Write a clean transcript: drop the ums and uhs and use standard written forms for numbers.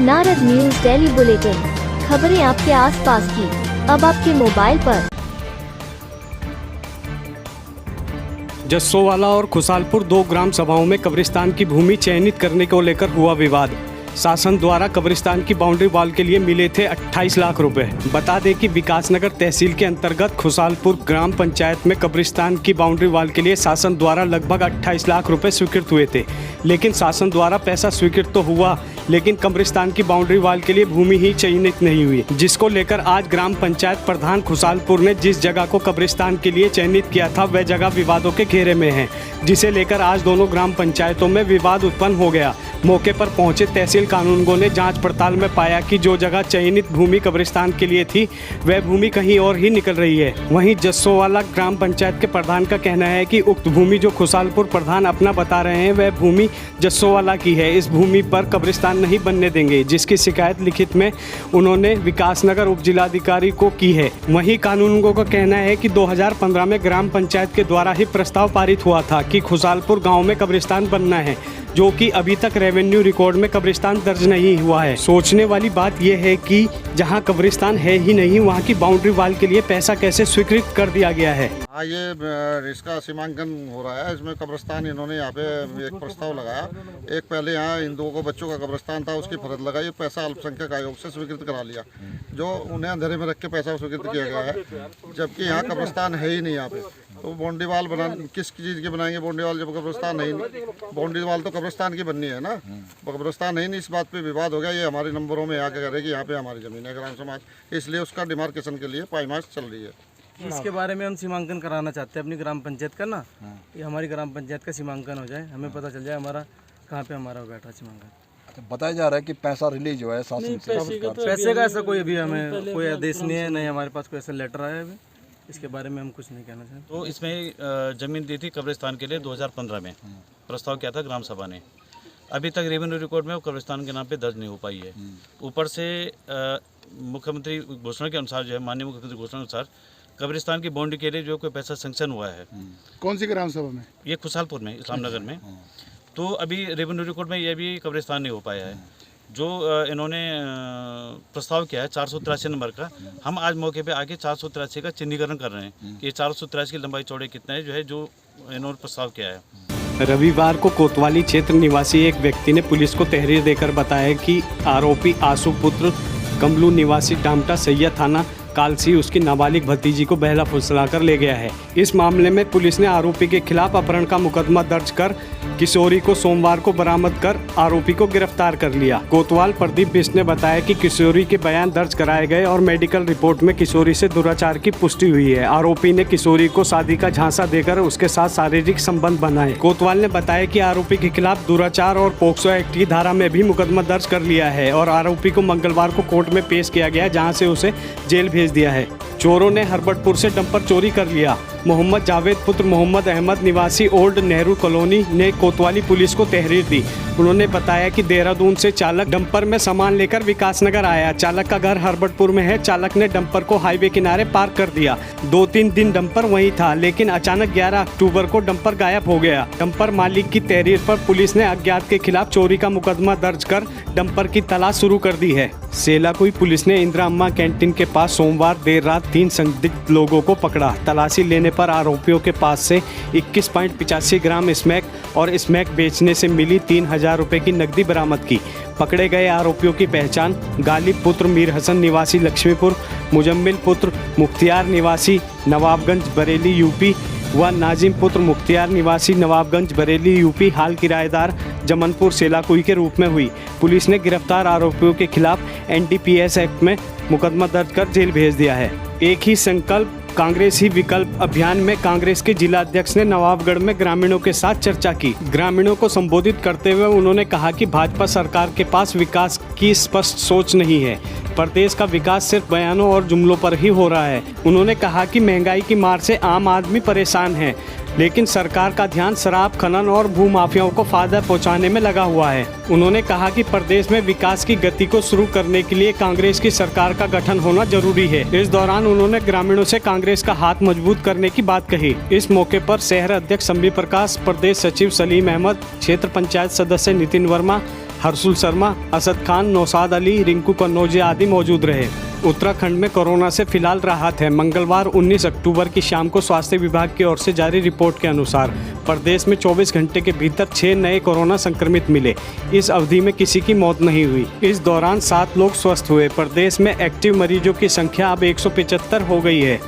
Narad news daily bulletin, खबरें आपके आसपास की, अब आपके मोबाइल पर। जस्सोवाला और खुशालपुर दो ग्राम सभाओं में कब्रिस्तान की भूमि चयनित करने को लेकर हुआ विवाद। शासन द्वारा कब्रिस्तान की बाउंड्री वॉल के लिए मिले थे 28 लाख रुपए। बता दें कि विकासनगर तहसील के अंतर्गत खुशालपुर ग्राम पंचायत में कब्रिस्तान की बाउंड्री वॉल के लिए शासन द्वारा लगभग 28 लाख रुपए स्वीकृत हुए थे। लेकिन शासन द्वारा पैसा स्वीकृत तो हुआ, लेकिन कब्रिस्तान की बाउंड्री वॉल के लिए भूमि ही चयनित नहीं हुई, जिसको लेकर आज ग्राम पंचायत प्रधान खुशालपुर ने जिस जगह को कब्रिस्तान के लिए चयनित किया था वह जगह विवादों के घेरे में है, जिसे लेकर आज दोनों ग्राम पंचायतों में विवाद उत्पन्न हो गया। मौके पर पहुंचे तहसील कानूनगो ने जांच पड़ताल में पाया कि जो जगह चयनित भूमि कब्रिस्तान के लिए थी वह भूमि कहीं और ही निकल रही है। वहीं जस्सोवाला ग्राम पंचायत के प्रधान का कहना है कि उक्त भूमि जो खुशालपुर प्रधान अपना बता रहे हैं वह भूमि जस्सोवाला की है, इस भूमि पर कब्रिस्तान नहीं बनने देंगे, जिसकी शिकायत लिखित में उन्होंने विकासनगर उप जिलाधिकारी को की है। वहीं कानूनगो का कहना है कि 2015 में ग्राम पंचायत के द्वारा ही प्रस्ताव पारित हुआ था कि खुशालपुर गाँव में कब्रिस्तान बनना है, जो कि अभी तक रेवेन्यू रिकॉर्ड में कब्रिस्तान दर्ज नहीं हुआ है। सोचने वाली बात यह है कि जहां कब्रिस्तान है ही नहीं वहां की बाउंड्री वॉल के लिए पैसा कैसे स्वीकृत कर दिया गया है। हाँ, ये इसका सीमांकन हो रहा है। इसमें कब्रिस्तान इन्होंने यहाँ पे एक प्रस्ताव लगाया। एक पहले यहाँ हिंदुओं को बच्चों का कब्रिस्तान था, उसकी फरज लगाई, पैसा अल्पसंख्यक आयोग से स्वीकृत करा लिया, जो उन्हें अंधेरे में रख के पैसा स्वीकृत किया गया है, जबकि यहाँ कब्रिस्तान है ही नहीं। यहाँ पे तो बाउंड्री वॉल बना किस चीज़ की बनाएंगे बाउंड्री वॉल जब कब्रिस्तान है ही नहीं। बाउंड्री वॉल तो कब्रिस्तान की बननी है ना, कब्रिस्तान है ही नहीं। इस बात पे विवाद हो गया। ये हमारे नंबरों में आके कह रहे कि यहाँ पे हमारी ज़मीन है ग्राम समाज, इसलिए उसका डिमार्केशन के लिए पाईमाश चल रही है। इसके बारे में हम सीमांकन कराना चाहते हैं अपनी ग्राम पंचायत का ना, ये हमारी ग्राम पंचायत का सीमांकन हो जाए, हमें पता चल जाए हमारा कहाँ पे हमारा बैठा सीमांकन। बताया जा रहा है कि पैसा रिलीज हुआ है शासन से। पैसे का ऐसा कोई अभी हमें कोई आदेश नहीं है, नहीं हमारे पास कोई ऐसा लेटर आया है अभी, इसके बारे में हम कुछ नहीं कहना चाहते। तो इसमें ज़मीन दी थी कब्रिस्तान के लिए 2015 में प्रस्ताव किया था ग्राम सभा ने। अभी तक रेवेन्यू रिकॉर्ड में वो कब्रिस्तान के नाम पे दर्ज नहीं हो पाई है। ऊपर से मुख्यमंत्री घोषणा के अनुसार जो है, माननीय मुख्यमंत्री घोषणा के अनुसार कब्रिस्तान की बाउंड्री के लिए जो कोई पैसा सैंक्शन हुआ है। कौन सी ग्राम सभा में? ये खुशालपुर में, इस्लाम नगर में। तो अभी रेवेन्यू रिकॉर्ड में ये भी कब्रिस्तान नहीं हो पाया है। जो इन्होंने प्रस्ताव किया है 483 नंबर का, हम आज मौके पे आके 483 का चिन्हीकरण कर रहे हैं कि 483 की लंबाई चौड़ाई कितना है, जो है जो इन्होंने प्रस्ताव किया है। रविवार को कोतवाली क्षेत्र निवासी एक व्यक्ति ने पुलिस को तहरीर देकर बताया कि आरोपी आशु पुत्र कमलू निवासी डामटा सैयद थाना कालसी उसकी नाबालिग भतीजी को बहला फुसलाकर ले गया है। इस मामले में पुलिस ने आरोपी के खिलाफ अपहरण का मुकदमा दर्ज कर किशोरी को सोमवार को बरामद कर आरोपी को गिरफ्तार कर लिया। कोतवाल प्रदीप बिष्ट ने बताया कि किशोरी के बयान दर्ज कराए गए और मेडिकल रिपोर्ट में किशोरी से दुराचार की पुष्टि हुई है। आरोपी ने किशोरी को शादी का झांसा देकर उसके साथ शारीरिक संबंध बनाए। कोतवाल ने बताया कि आरोपी के खिलाफ दुराचार और पोक्सो एक्ट की धारा में भी मुकदमा दर्ज कर लिया है और आरोपी को मंगलवार को कोर्ट में पेश किया गया, जहाँ से उसे जेल भेज दिया है। चोरों ने हरबटपुर से डंपर चोरी कर लिया। मोहम्मद जावेद पुत्र मोहम्मद अहमद निवासी ओल्ड नेहरू कॉलोनी ने कोतवाली पुलिस को तहरीर दी। उन्होंने बताया कि देहरादून से चालक डंपर में सामान लेकर विकासनगर आया। चालक का घर हरबटपुर में है। चालक ने डंपर को हाईवे किनारे पार्क कर दिया। 2-3 दिन डंपर वहीं था, लेकिन अचानक 11 अक्टूबर को डंपर गायब हो गया। डंपर मालिक की तहरीर पर पुलिस ने अज्ञात के खिलाफ चोरी का मुकदमा दर्ज कर डंपर की तलाश शुरू कर दी है। सेलाकुई पुलिस ने इंदिरा अम्मा कैंटीन के पास सोमवार देर रात 3 संदिग्ध लोगों को पकड़ा। तलाशी लेने पर आरोपियों के पास से 21.85 ग्राम स्मैक और स्मैक बेचने से मिली 3,000 रुपए की नकदी बरामद की। पकड़े गए आरोपियों की पहचान गालिब पुत्र मीर हसन निवासी लक्ष्मीपुर, मुजम्मिल पुत्र मुख्तियार निवासी नवाबगंज बरेली यूपी व नाजिम पुत्र मुख्तियार निवासी नवाबगंज बरेली यूपी हाल किराएदार जमनपुर सेलाकुई के रूप में हुई। पुलिस ने गिरफ्तार आरोपियों के खिलाफ NDPS एक्ट में मुकदमा दर्ज कर जेल भेज दिया है। एक ही संकल्प कांग्रेस ही विकल्प अभियान में कांग्रेस के जिला अध्यक्ष ने नवाबगढ़ में ग्रामीणों के साथ चर्चा की। ग्रामीणों को संबोधित करते हुए उन्होंने कहा कि भाजपा सरकार के पास विकास की स्पष्ट सोच नहीं है। प्रदेश का विकास सिर्फ बयानों और जुमलों पर ही हो रहा है। उन्होंने कहा कि महंगाई की मार से आम आदमी परेशान है, लेकिन सरकार का ध्यान शराब खनन और भूमाफियाओं को फायदा पहुंचाने में लगा हुआ है। उन्होंने कहा कि प्रदेश में विकास की गति को शुरू करने के लिए कांग्रेस की सरकार का गठन होना जरूरी है। इस दौरान उन्होंने ग्रामीणों से कांग्रेस का हाथ मजबूत करने की बात कही। इस मौके पर शहर अध्यक्ष संबी प्रकाश, प्रदेश सचिव सलीम अहमद, क्षेत्र पंचायत सदस्य नितिन वर्मा, हर्षुल शर्मा, असद खान, नौशाद अली, रिंकू कन्नौजिया आदि मौजूद रहे। उत्तराखंड में कोरोना से फिलहाल राहत है। मंगलवार 19 अक्टूबर की शाम को स्वास्थ्य विभाग की ओर से जारी रिपोर्ट के अनुसार प्रदेश में 24 घंटे के भीतर 6 नए कोरोना संक्रमित मिले। इस अवधि में किसी की मौत नहीं हुई। इस दौरान 7 लोग स्वस्थ हुए। प्रदेश में एक्टिव मरीजों की संख्या अब 175 हो गई है।